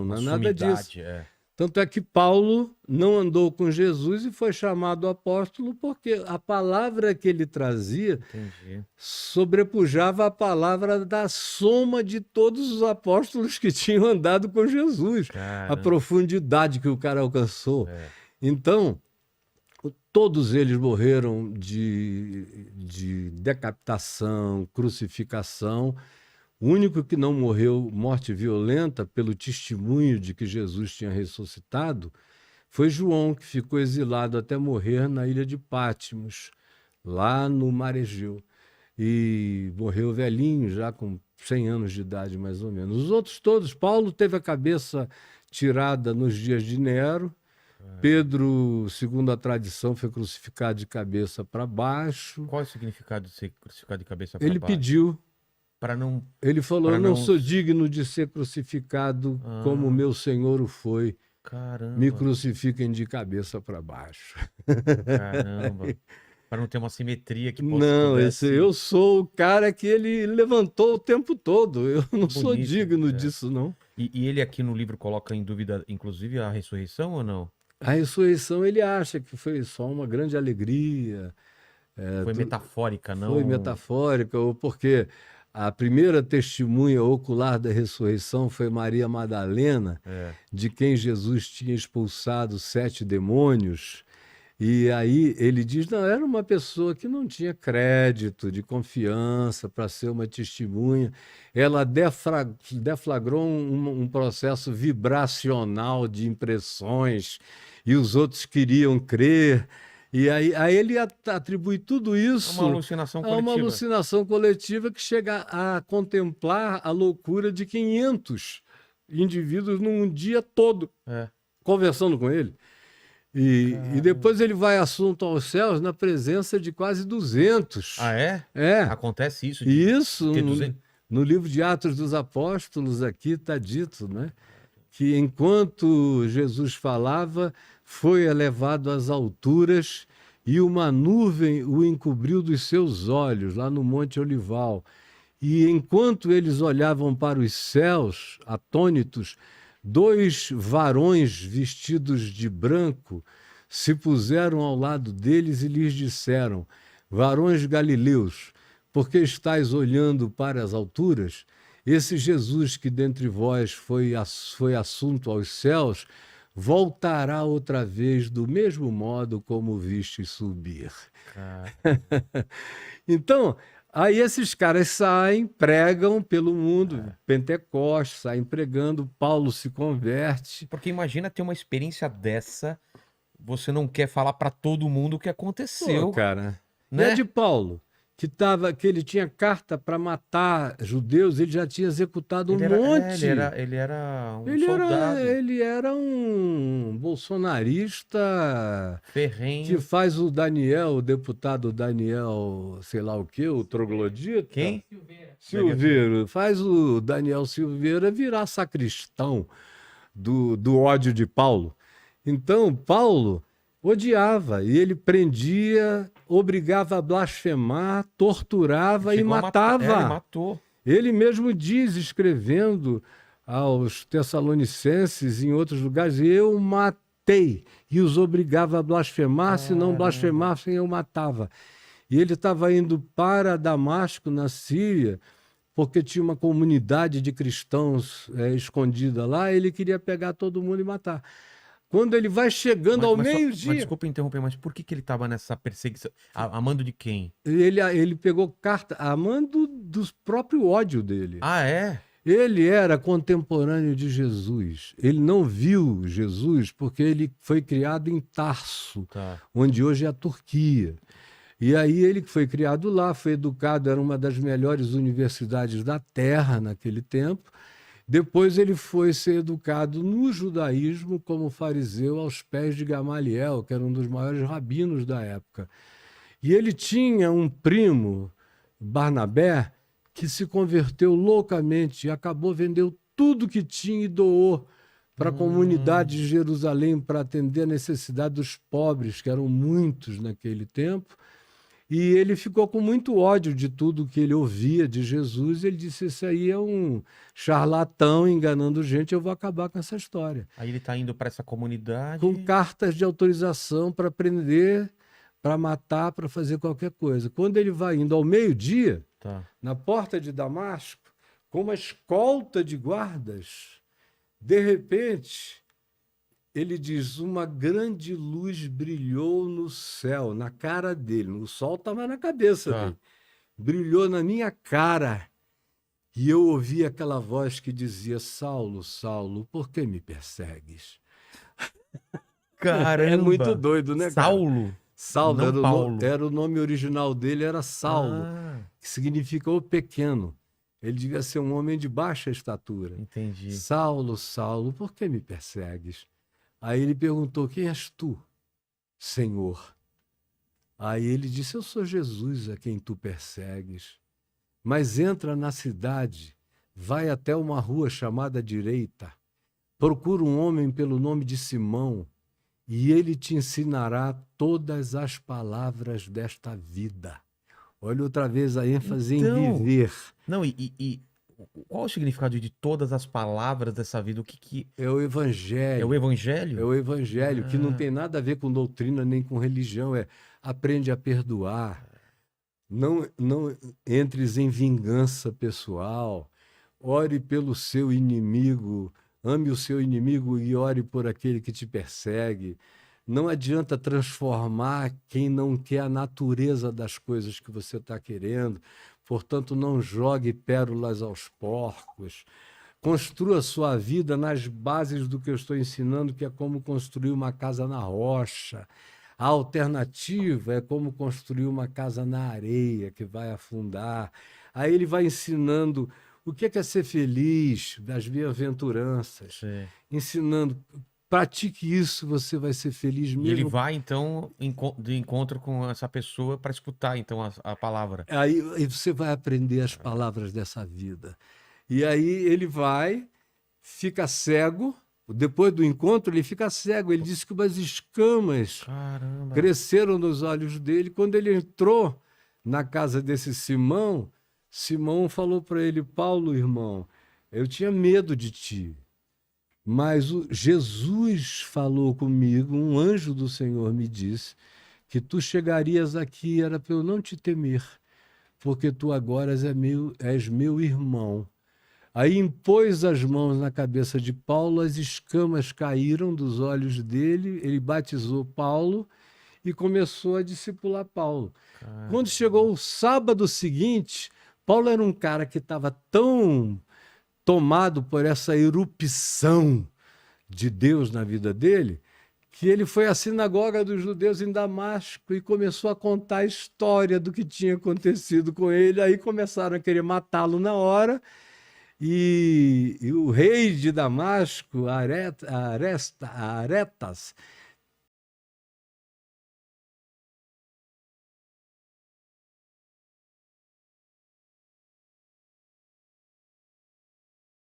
não é nada disso. Tanto é que Paulo não andou com Jesus e foi chamado apóstolo porque a palavra que ele trazia sobrepujava a palavra da soma de todos os apóstolos que tinham andado com Jesus. A profundidade que o cara alcançou. Então, todos eles morreram de decapitação, crucificação. O único que não morreu morte violenta pelo testemunho de que Jesus tinha ressuscitado foi João, que ficou exilado até morrer na ilha de Patmos, lá no Mar Egeu. E morreu velhinho, já com 100 anos de idade, mais ou menos. Os outros todos, Paulo teve a cabeça tirada nos dias de Nero, Pedro, segundo a tradição, foi crucificado de cabeça para baixo. Qual é o significado de ser crucificado de cabeça para baixo? Ele pediu. Ele falou, eu não sou digno de ser crucificado como meu Senhor o foi. Caramba. Me crucifiquem de cabeça para baixo. Caramba. Para não ter uma simetria que possa... Não, eu sou o cara que ele levantou o tempo todo. Eu não sou digno disso, não. E ele aqui no livro coloca em dúvida, inclusive, a ressurreição ou não? A ressurreição ele acha que foi só uma grande alegria. Foi metafórica, não? Foi metafórica, ou porque a primeira testemunha ocular da ressurreição foi Maria Madalena, de quem Jesus tinha expulsado 7 demônios. E aí ele diz, não, era uma pessoa que não tinha crédito, de confiança para ser uma testemunha. Ela deflagrou um processo vibracional de impressões e os outros queriam crer. E aí ele atribui tudo isso a uma alucinação coletiva que chega a contemplar a loucura de 500 indivíduos num dia todo, conversando com ele. E depois ele vai assunto aos céus na presença de quase 200. Ah, é? É. Acontece isso? Isso, no livro de Atos dos Apóstolos aqui está dito, né? Que enquanto Jesus falava, foi elevado às alturas e uma nuvem o encobriu dos seus olhos, lá no Monte Olival. E enquanto eles olhavam para os céus, atônitos, 2 varões vestidos de branco se puseram ao lado deles e lhes disseram, varões galileus, por que estáis olhando para as alturas? Esse Jesus que dentre vós foi assunto aos céus, voltará outra vez do mesmo modo como viste subir. Então, aí esses caras saem, pregam pelo mundo, Pentecostes, saem pregando, Paulo se converte. Porque imagina ter uma experiência dessa, você não quer falar para todo mundo o que aconteceu. Pô, cara, né? E de Paulo, que ele tinha carta para matar judeus, ele já tinha executado um monte. Ele era um soldado. Ele era um bolsonarista ferrenho. Que faz o Daniel, o deputado Daniel, sei lá o quê, o troglodita. Quem? Silveira. Faz o Daniel Silveira virar sacristão do ódio de Paulo. Então, Paulo odiava e ele prendia, obrigava a blasfemar, torturava e matava. Ele matou. Ele mesmo diz, escrevendo aos Tessalonicenses e em outros lugares, eu matei e os obrigava a blasfemar, se não blasfemassem eu matava. E ele estava indo para Damasco, na Síria, porque tinha uma comunidade de cristãos escondida lá, ele queria pegar todo mundo e matar. Quando ele vai chegando ao meio-dia... Mas desculpa interromper, mas por que ele estava nessa perseguição? A mando de quem? Ele pegou carta a mando do próprio ódio dele. Ah, é? Ele era contemporâneo de Jesus. Ele não viu Jesus porque ele foi criado em Tarso, onde hoje é a Turquia. E aí ele foi criado lá, foi educado, era uma das melhores universidades da Terra naquele tempo. Depois ele foi ser educado no judaísmo como fariseu aos pés de Gamaliel, que era um dos maiores rabinos da época. E ele tinha um primo, Barnabé, que se converteu loucamente e acabou vendendo tudo que tinha e doou para a comunidade de Jerusalém para atender a necessidade dos pobres, que eram muitos naquele tempo. E ele ficou com muito ódio de tudo que ele ouvia de Jesus. Ele disse: esse aí é um charlatão enganando gente, eu vou acabar com essa história. Aí ele tá indo para essa comunidade. Com cartas de autorização para prender, para matar, para fazer qualquer coisa. Quando ele vai indo ao meio-dia, na porta de Damasco, com uma escolta de guardas, de repente, ele diz: uma grande luz brilhou no céu, na cara dele. O sol estava na cabeça dele. Brilhou na minha cara. E eu ouvi aquela voz que dizia: Saulo, Saulo, por que me persegues? Caramba! É muito doido, né, cara? Saulo? Saulo, não era o nome original dele, era Saulo, que significa o pequeno. Ele devia ser um homem de baixa estatura. Entendi. Saulo, Saulo, por que me persegues? Aí ele perguntou: quem és tu, Senhor? Aí ele disse: eu sou Jesus a quem tu persegues. Mas entra na cidade, vai até uma rua chamada Direita, procura um homem pelo nome de Simão, e ele te ensinará todas as palavras desta vida. Olha outra vez a ênfase em viver. Não, qual o significado de todas as palavras dessa vida? O que... É o Evangelho. É o Evangelho? É o Evangelho, que não tem nada a ver com doutrina nem com religião. Aprende a perdoar. Não entres em vingança pessoal. Ore pelo seu inimigo. Ame o seu inimigo e ore por aquele que te persegue. Não adianta transformar quem não quer a natureza das coisas que você está querendo. Portanto, não jogue pérolas aos porcos. Construa sua vida nas bases do que eu estou ensinando, que é como construir uma casa na rocha. A alternativa é como construir uma casa na areia, que vai afundar. Aí ele vai ensinando o que é ser feliz, das bem-aventuranças. Ensinando, pratique isso, você vai ser feliz mesmo. E ele vai, então, de encontro com essa pessoa para escutar, então, a palavra. Aí você vai aprender as palavras dessa vida. E aí ele vai, fica cego. Depois do encontro, ele fica cego. Ele disse que umas escamas cresceram nos olhos dele. Quando ele entrou na casa desse Simão, Simão falou para ele: Paulo, irmão, eu tinha medo de ti. Mas Jesus falou comigo, um anjo do Senhor me disse que tu chegarias aqui, era para eu não te temer, porque tu agora és meu irmão. Aí impôs as mãos na cabeça de Paulo, as escamas caíram dos olhos dele, ele batizou Paulo e começou a discipular Paulo. Quando chegou o sábado seguinte, Paulo era um cara que estava tão tomado por essa erupção de Deus na vida dele, que ele foi à sinagoga dos judeus em Damasco e começou a contar a história do que tinha acontecido com ele. Aí começaram a querer matá-lo na hora, e o rei de Damasco, Aretas,